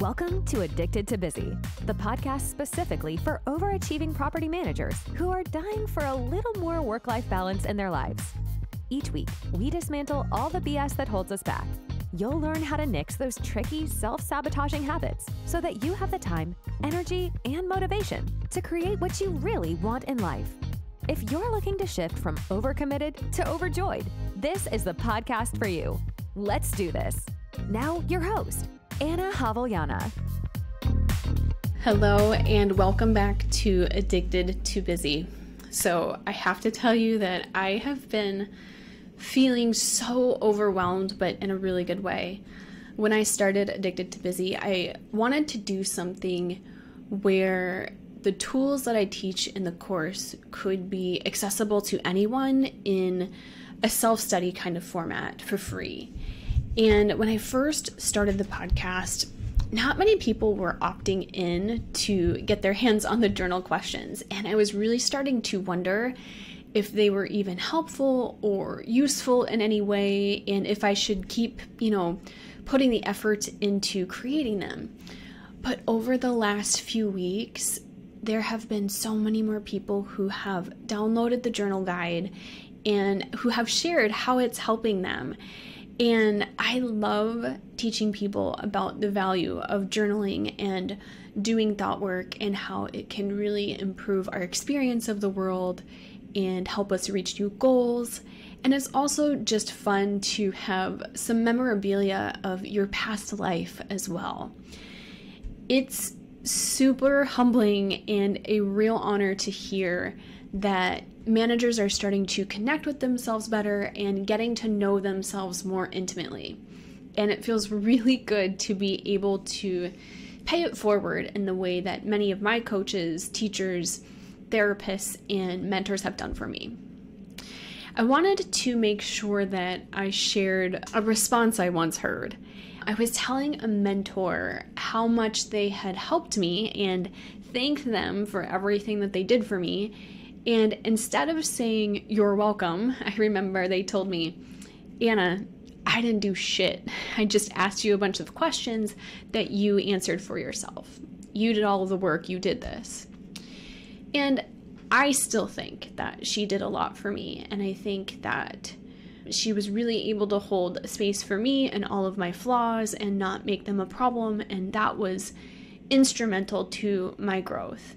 Welcome to Addicted to Busy, the podcast specifically for overachieving property managers who are dying for a little more work-life balance in their lives. Each week, we dismantle all the BS that holds us back. You'll learn how to nix those tricky, self-sabotaging habits so that you have the time, energy, and motivation to create what you really want in life. If you're looking to shift from overcommitted to overjoyed, this is the podcast for you. Let's do this. Now, your host, Anna Haviliana. Hello, and welcome back to Addicted to Busy. So I have to tell you that I have been feeling so overwhelmed, but in a really good way. When I started Addicted to Busy, I wanted to do something where the tools that I teach in the course could be accessible to anyone in a self-study kind of format for free. And when I first started the podcast, not many people were opting in to get their hands on the journal questions. And I was really starting to wonder if they were even helpful or useful in any way, and if I should keep, putting the effort into creating them. But over the last few weeks, there have been so many more people who have downloaded the journal guide and who have shared how it's helping them. And I love teaching people about the value of journaling and doing thought work and how it can really improve our experience of the world and help us reach new goals. And it's also just fun to have some memorabilia of your past life as well. It's super humbling and a real honor to hear that managers are starting to connect with themselves better and getting to know themselves more intimately. And it feels really good to be able to pay it forward in the way that many of my coaches, teachers, therapists, and mentors have done for me. I wanted to make sure that I shared a response I once heard. I was telling a mentor how much they had helped me and thanked them for everything that they did for me. And instead of saying, "You're welcome," I remember they told me, "Anna, I didn't do shit. I just asked you a bunch of questions that you answered for yourself. You did all of the work. You did this." And I still think that she did a lot for me. And I think that she was really able to hold space for me and all of my flaws and not make them a problem. And that was instrumental to my growth.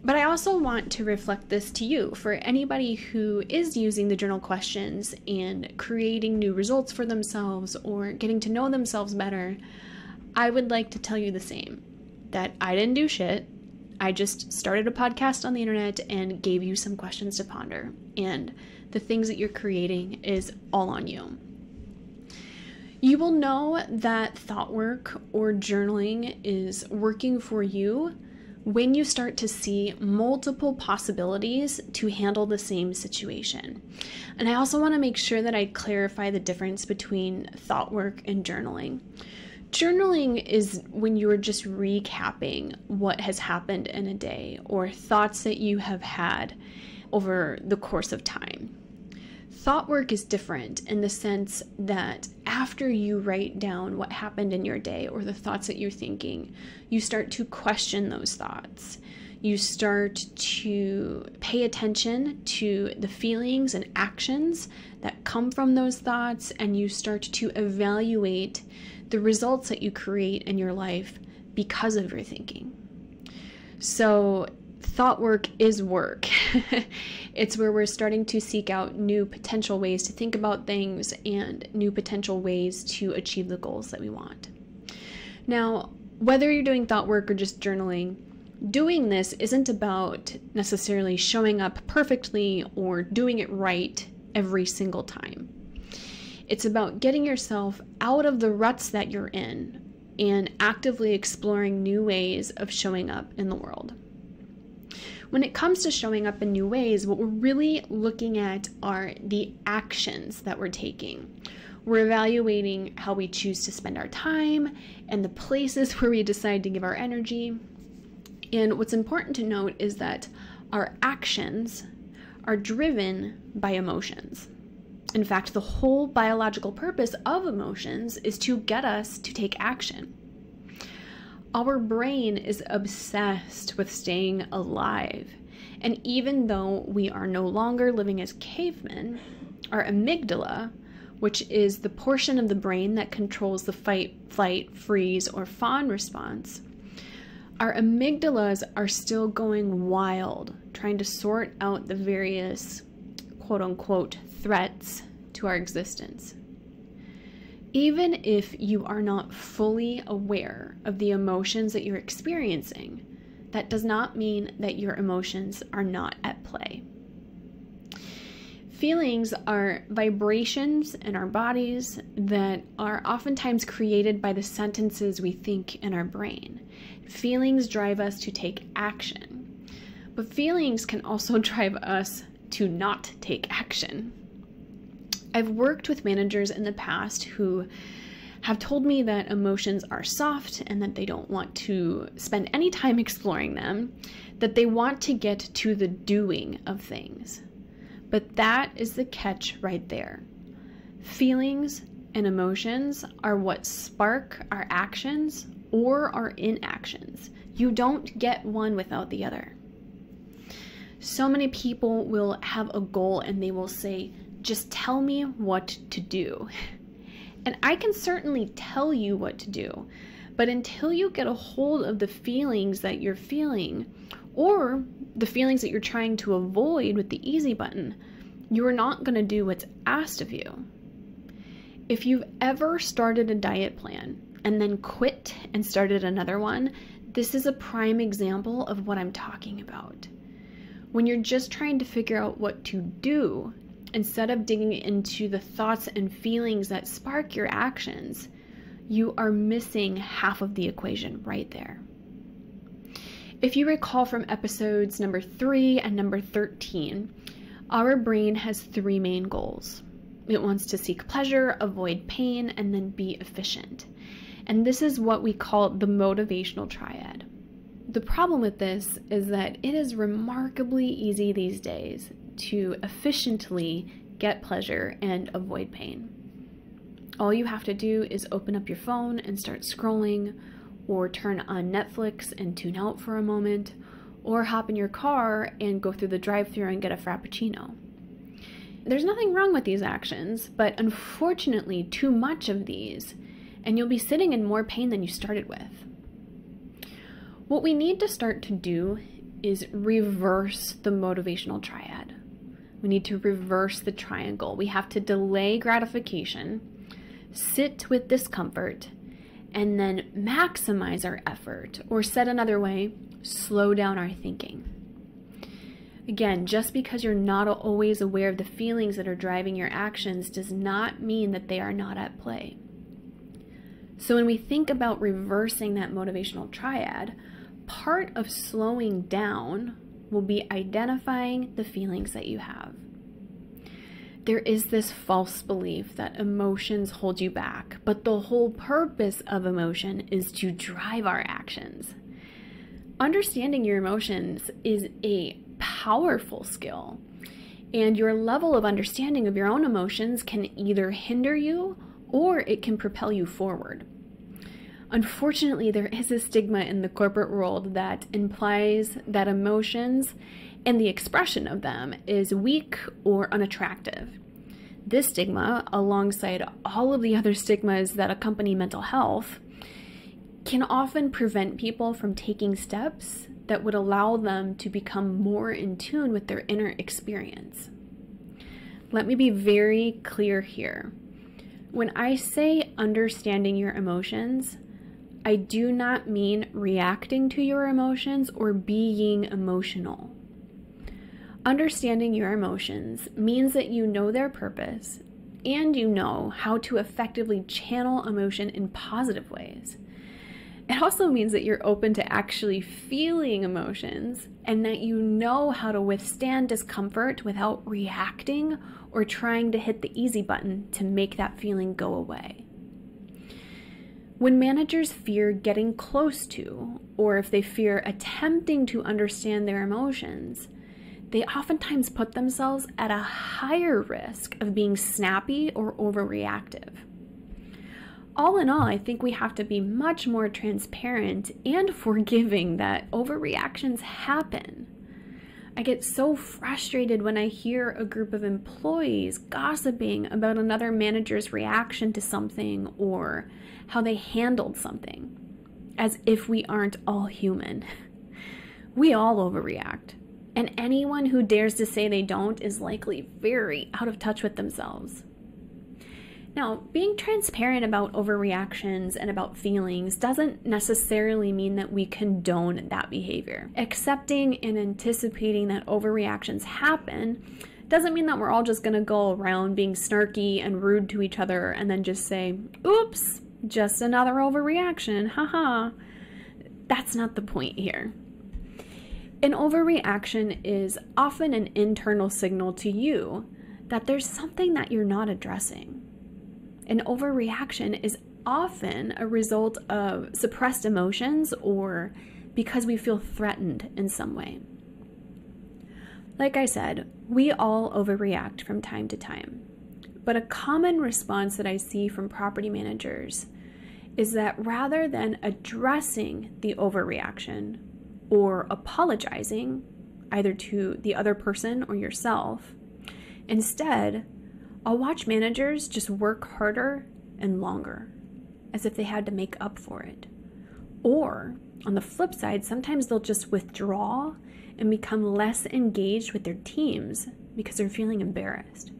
But I also want to reflect this to you. For anybody who is using the journal questions and creating new results for themselves or getting to know themselves better, I would like to tell you the same, that I didn't do shit. I just started a podcast on the internet and gave you some questions to ponder. And the things that you're creating is all on you. You will know that thought work or journaling is working for you when you start to see multiple possibilities to handle the same situation. And I also want to make sure that I clarify the difference between thought work and journaling. Journaling is when you're just recapping what has happened in a day or thoughts that you have had over the course of time. Thought work is different in the sense that after you write down what happened in your day or the thoughts that you're thinking, you start to question those thoughts. You start to pay attention to the feelings and actions that come from those thoughts, and you start to evaluate the results that you create in your life because of your thinking. So thought work is work. It's where we're starting to seek out new potential ways to think about things and new potential ways to achieve the goals that we want. Now, whether you're doing thought work or just journaling, doing this isn't about necessarily showing up perfectly or doing it right every single time. It's about getting yourself out of the ruts that you're in and actively exploring new ways of showing up in the world. When it comes to showing up in new ways, what we're really looking at are the actions that we're taking. We're evaluating how we choose to spend our time and the places where we decide to give our energy. And what's important to note is that our actions are driven by emotions. In fact, the whole biological purpose of emotions is to get us to take action. Our brain is obsessed with staying alive. And even though we are no longer living as cavemen, our amygdala, which is the portion of the brain that controls the fight, flight, freeze, or fawn response, our amygdalas are still going wild, trying to sort out the various quote-unquote threats to our existence. Even if you are not fully aware of the emotions that you're experiencing, that does not mean that your emotions are not at play. Feelings are vibrations in our bodies that are oftentimes created by the sentences we think in our brain. Feelings drive us to take action, but feelings can also drive us to not take action. I've worked with managers in the past who have told me that emotions are soft and that they don't want to spend any time exploring them, that they want to get to the doing of things. But that is the catch right there. Feelings and emotions are what spark our actions or our inactions. You don't get one without the other. So many people will have a goal and they will say, just tell me what to do. And I can certainly tell you what to do, but until you get a hold of the feelings that you're feeling, or the feelings that you're trying to avoid with the easy button, you are not going to do what's asked of you. If you've ever started a diet plan and then quit and started another one, this is a prime example of what I'm talking about. When you're just trying to figure out what to do, instead of digging into the thoughts and feelings that spark your actions, you are missing half of the equation right there. If you recall from episodes number 3 and number 13, our brain has 3 main goals. It wants to seek pleasure, avoid pain, and then be efficient. And this is what we call the motivational triad. The problem with this is that it is remarkably easy these days to efficiently get pleasure and avoid pain. All you have to do is open up your phone and start scrolling, or turn on Netflix and tune out for a moment, or hop in your car and go through the drive-thru and get a Frappuccino. There's nothing wrong with these actions, but unfortunately too much of these, and you'll be sitting in more pain than you started with. What we need to start to do is reverse the motivational triad. We need to reverse the triangle. We have to delay gratification, sit with discomfort, and then maximize our effort, or said another way, slow down our thinking. Again, just because you're not always aware of the feelings that are driving your actions does not mean that they are not at play. So when we think about reversing that motivational triad, part of slowing down will be identifying the feelings that you have. There is this false belief that emotions hold you back, but the whole purpose of emotion is to drive our actions. Understanding your emotions is a powerful skill, and your level of understanding of your own emotions can either hinder you or it can propel you forward. Unfortunately, there is a stigma in the corporate world that implies that emotions and the expression of them is weak or unattractive. This stigma, alongside all of the other stigmas that accompany mental health, can often prevent people from taking steps that would allow them to become more in tune with their inner experience. Let me be very clear here. When I say understanding your emotions, I do not mean reacting to your emotions or being emotional. Understanding your emotions means that you know their purpose and you know how to effectively channel emotion in positive ways. It also means that you're open to actually feeling emotions and that you know how to withstand discomfort without reacting or trying to hit the easy button to make that feeling go away. When managers fear getting close to, or if they fear attempting to understand their emotions, they oftentimes put themselves at a higher risk of being snappy or overreactive. all in all, I think we have to be much more transparent and forgiving that overreactions happen. I get so frustrated when I hear a group of employees gossiping about another manager's reaction to something or how they handled something, as if we aren't all human. We all overreact, and anyone who dares to say they don't is likely very out of touch with themselves. Now, being transparent about overreactions and about feelings doesn't necessarily mean that we condone that behavior. Accepting and anticipating that overreactions happen doesn't mean that we're all just going to go around being snarky and rude to each other and then just say, oops, just another overreaction, haha. That's not the point here. An overreaction is often an internal signal to you that there's something that you're not addressing. An overreaction is often a result of suppressed emotions or because we feel threatened in some way. Like I said, we all overreact from time to time. But a common response that I see from property managers is that rather than addressing the overreaction or apologizing, either to the other person or yourself, instead, I'll watch managers just work harder and longer, as if they had to make up for it. Or, on the flip side, sometimes they'll just withdraw and become less engaged with their teams because they're feeling embarrassed.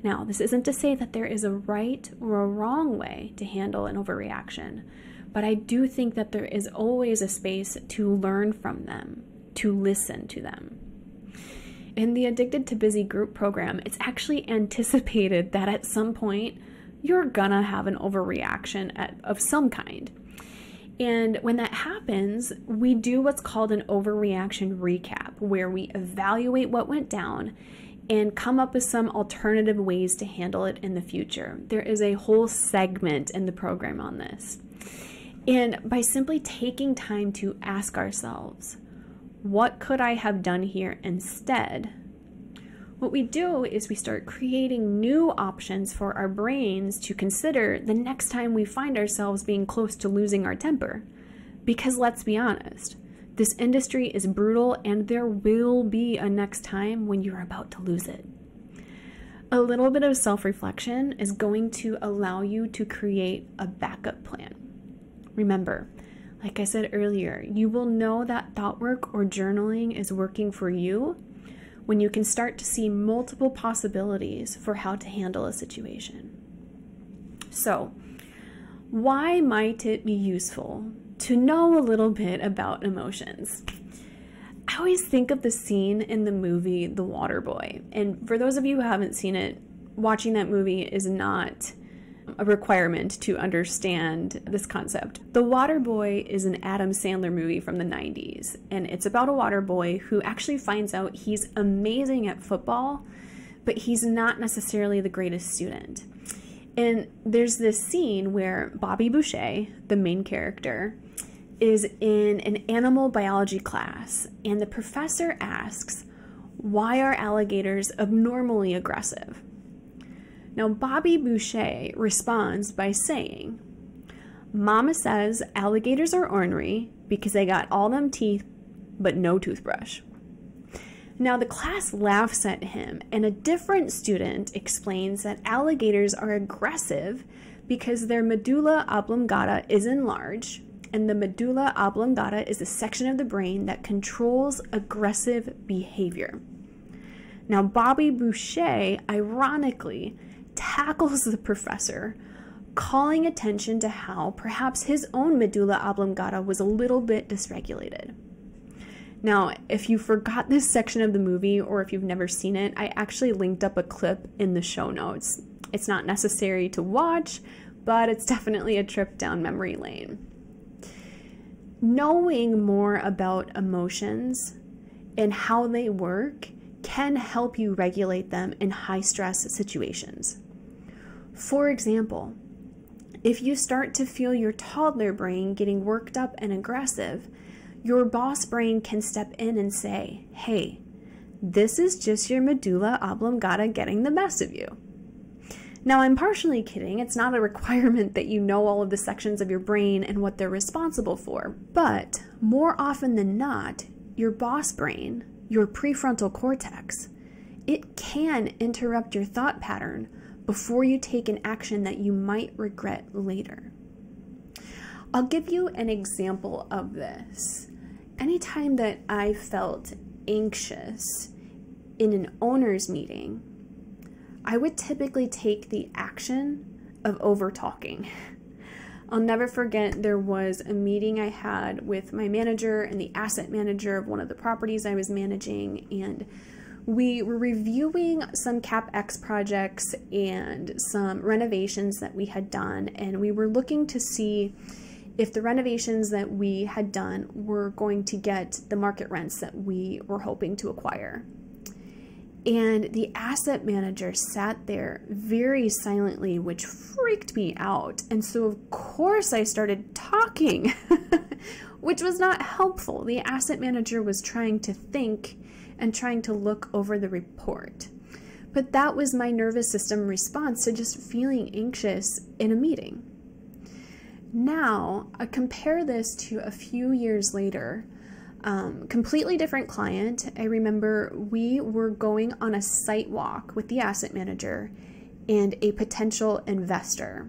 Now, this isn't to say that there is a right or a wrong way to handle an overreaction, but I do think that there is always a space to learn from them, to listen to them. In the Addicted to Busy group program, it's actually anticipated that at some point, you're gonna have an overreaction of some kind. And when that happens, we do what's called an overreaction recap, where we evaluate what went down and come up with some alternative ways to handle it in the future. There is a whole segment in the program on this. And by simply taking time to ask ourselves, what could I have done here instead? What we do is we start creating new options for our brains to consider the next time we find ourselves being close to losing our temper. Because let's be honest, this industry is brutal and there will be a next time when you're about to lose it. A little bit of self-reflection is going to allow you to create a backup plan. Remember, like I said earlier, you will know that thought work or journaling is working for you when you can start to see multiple possibilities for how to handle a situation. So, why might it be useful to know a little bit about emotions? I always think of the scene in the movie The Waterboy. And for those of you who haven't seen it, watching that movie is not a requirement to understand this concept. The Waterboy is an Adam Sandler movie from the 90s, and it's about a water boy who actually finds out he's amazing at football, but he's not necessarily the greatest student. And there's this scene where Bobby Boucher, the main character, is in an animal biology class, and the professor asks, why are alligators abnormally aggressive? Now, Bobby Boucher responds by saying, Mama says alligators are ornery because they got all them teeth but no toothbrush. Now, the class laughs at him, and a different student explains that alligators are aggressive because their medulla oblongata is enlarged, and the medulla oblongata is a section of the brain that controls aggressive behavior. Now, Bobby Boucher, ironically, tackles the professor, calling attention to how perhaps his own medulla oblongata was a little bit dysregulated. Now, if you forgot this section of the movie or if you've never seen it, I actually linked up a clip in the show notes. It's not necessary to watch, but it's definitely a trip down memory lane. Knowing more about emotions and how they work can help you regulate them in high-stress situations. For example, if you start to feel your toddler brain getting worked up and aggressive, your boss brain can step in and say, hey, this is just your medulla oblongata getting the best of you. Now, I'm partially kidding. It's not a requirement that you know all of the sections of your brain and what they're responsible for, but more often than not, your boss brain, your prefrontal cortex, it can interrupt your thought pattern before you take an action that you might regret later. I'll give you an example of this. Anytime that I felt anxious in an owner's meeting, I would typically take the action of over-talking. I'll never forget, there was a meeting I had with my manager and the asset manager of one of the properties I was managing, and we were reviewing some CapEx projects and some renovations that we had done, and we were looking to see if the renovations that we had done were going to get the market rents that we were hoping to acquire. And the asset manager sat there very silently, which freaked me out. And so, of course, I started talking, which was not helpful. The asset manager was trying to think and trying to look over the report. But that was my nervous system response to just feeling anxious in a meeting. Now, I compare this to a few years later. Completely different client. I remember we were going on a site walk with the asset manager and a potential investor.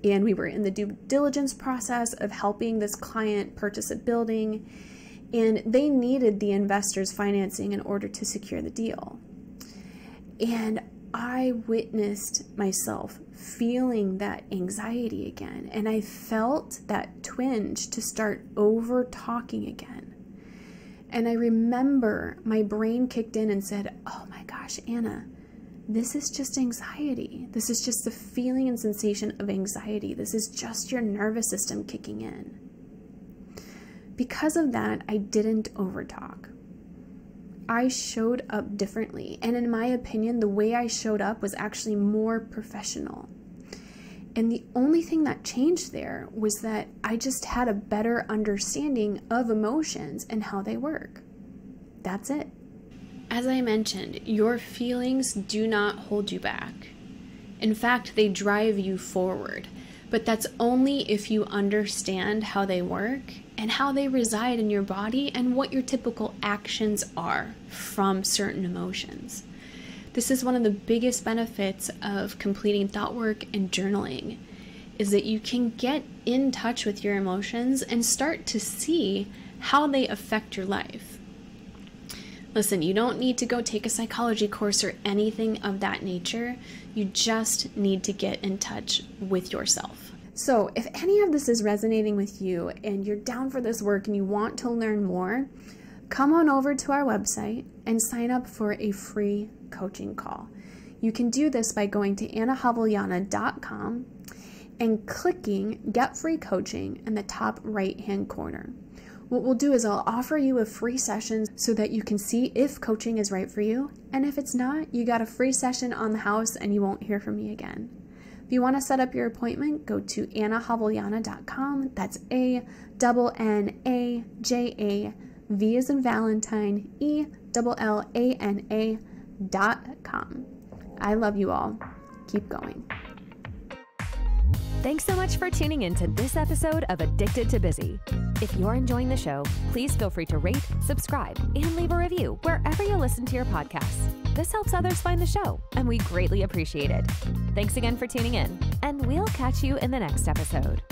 And we were in the due diligence process of helping this client purchase a building, and they needed the investor's financing in order to secure the deal. And I witnessed myself feeling that anxiety again, and I felt that twinge to start over talking again. And I remember my brain kicked in and said, oh my gosh, Anna, this is just anxiety. This is just the feeling and sensation of anxiety. This is just your nervous system kicking in. Because of that, I didn't overtalk. I showed up differently. And in my opinion, the way I showed up was actually more professional. And the only thing that changed there was that I just had a better understanding of emotions and how they work. That's it. As I mentioned, your feelings do not hold you back. In fact, they drive you forward. But that's only if you understand how they work and how they reside in your body and what your typical actions are from certain emotions. This is one of the biggest benefits of completing thought work and journaling, is that you can get in touch with your emotions and start to see how they affect your life. Listen, you don't need to go take a psychology course or anything of that nature. You just need to get in touch with yourself. So if any of this is resonating with you and you're down for this work and you want to learn more, come on over to our website and sign up for a free coaching call. You can do this by going to annahavliana.com and clicking Get Free Coaching in the top right-hand corner. What we'll do is I'll offer you a free session so that you can see if coaching is right for you. And if it's not, you got a free session on the house and you won't hear from me again. If you want to set up your appointment, go to annahavliana.com. That's ANNAJA, V as in Valentine, ELLANA.com. I love you all. Keep going. Thanks so much for tuning in to this episode of Addicted to Busy. If you're enjoying the show, please feel free to rate, subscribe, and leave a review wherever you listen to your podcasts. This helps others find the show, and we greatly appreciate it. Thanks again for tuning in, and we'll catch you in the next episode.